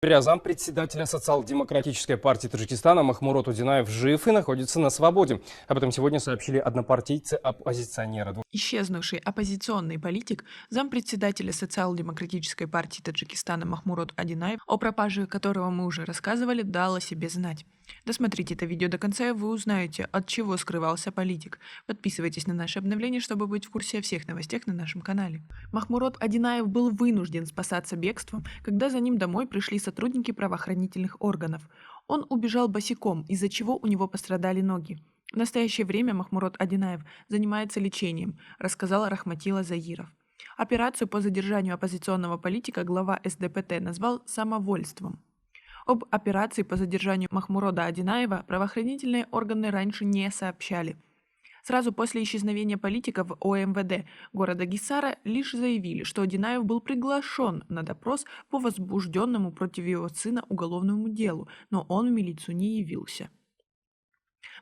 Зампредседателя социал-демократической партии Таджикистана Махмурод Удинаев жив и находится на свободе. Об этом сегодня сообщили однопартийцы-оппозиционеры. Исчезнувший оппозиционный политик, зампредседателя социал-демократической партии Таджикистана Махмурод Одинаев, о пропаже которого мы уже рассказывали, дал о себе знать. Досмотрите это видео до конца, и вы узнаете, от чего скрывался политик. Подписывайтесь на наши обновления, чтобы быть в курсе о всех новостях на нашем канале. Махмурод Одинаев был вынужден спасаться бегством, когда за ним домой пришли сотрудники правоохранительных органов. Он убежал босиком, из-за чего у него пострадали ноги. В настоящее время Махмурод Одинаев занимается лечением, рассказал Рахматилла Заиров. Операцию по задержанию оппозиционного политика глава СДПТ назвал самовольством. Об операции по задержанию Махмурода Одинаева правоохранительные органы раньше не сообщали. Сразу после исчезновения политика в ОМВД города Гисара лишь заявили, что Одинаев был приглашен на допрос по возбужденному против его сына уголовному делу, но он в милицию не явился.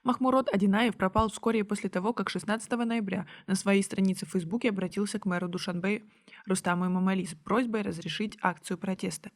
Махмурод Одинаев пропал вскоре после того, как 16 ноября на своей странице в Фейсбуке обратился к мэру Душанбе Рустаму Эмомали с просьбой разрешить акцию протеста.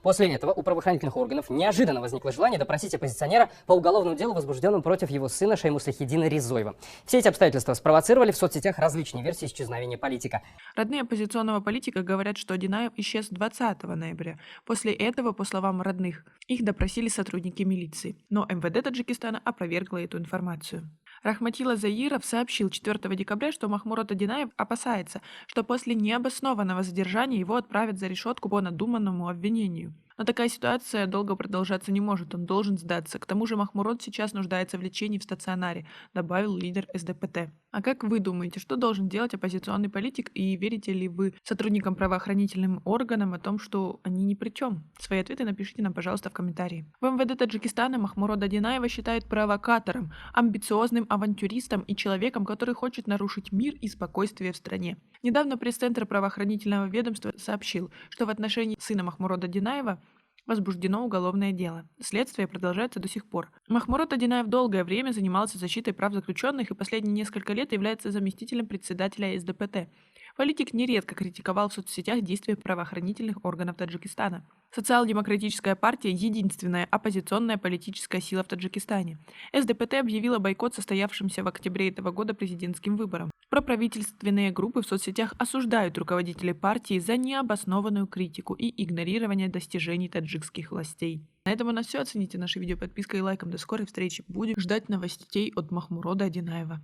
После этого у правоохранительных органов неожиданно возникло желание допросить оппозиционера по уголовному делу, возбужденному против его сына Шаймуслахиддина Ризоева. Все эти обстоятельства спровоцировали в соцсетях различные версии исчезновения политика. Родные оппозиционного политика говорят, что Одинаев исчез 20 ноября. После этого, по словам родных, их допросили сотрудники милиции. Но МВД Таджикистана опровергло эту информацию. Рахматилла Заиров сообщил 4 декабря, что Махмурод Одинаев опасается, что после необоснованного задержания его отправят за решетку по надуманному обвинению. Но такая ситуация долго продолжаться не может, он должен сдаться. К тому же Махмурод сейчас нуждается в лечении в стационаре, добавил лидер СДПТ. А как вы думаете, что должен делать оппозиционный политик, и верите ли вы сотрудникам правоохранительным органам о том, что они ни при чем? Свои ответы напишите нам, пожалуйста, в комментарии. В МВД Таджикистана Махмурода Одинаева считают провокатором, амбициозным авантюристом и человеком, который хочет нарушить мир и спокойствие в стране. Недавно пресс-центр правоохранительного ведомства сообщил, что в отношении сына Махмурода Одинаева возбуждено уголовное дело. Следствие продолжается до сих пор. Махмурод Одинаев долгое время занимался защитой прав заключенных и последние несколько лет является заместителем председателя СДПТ. Политик нередко критиковал в соцсетях действия правоохранительных органов Таджикистана. Социал-демократическая партия – единственная оппозиционная политическая сила в Таджикистане. СДПТ объявила бойкот состоявшимся в октябре этого года президентским выборам. Проправительственные группы в соцсетях осуждают руководителей партии за необоснованную критику и игнорирование достижений таджикских властей. На этом у нас все. Оцените наше видео подпиской и лайком. До скорой встречи. Будем ждать новостей от Махмурода Одинаева.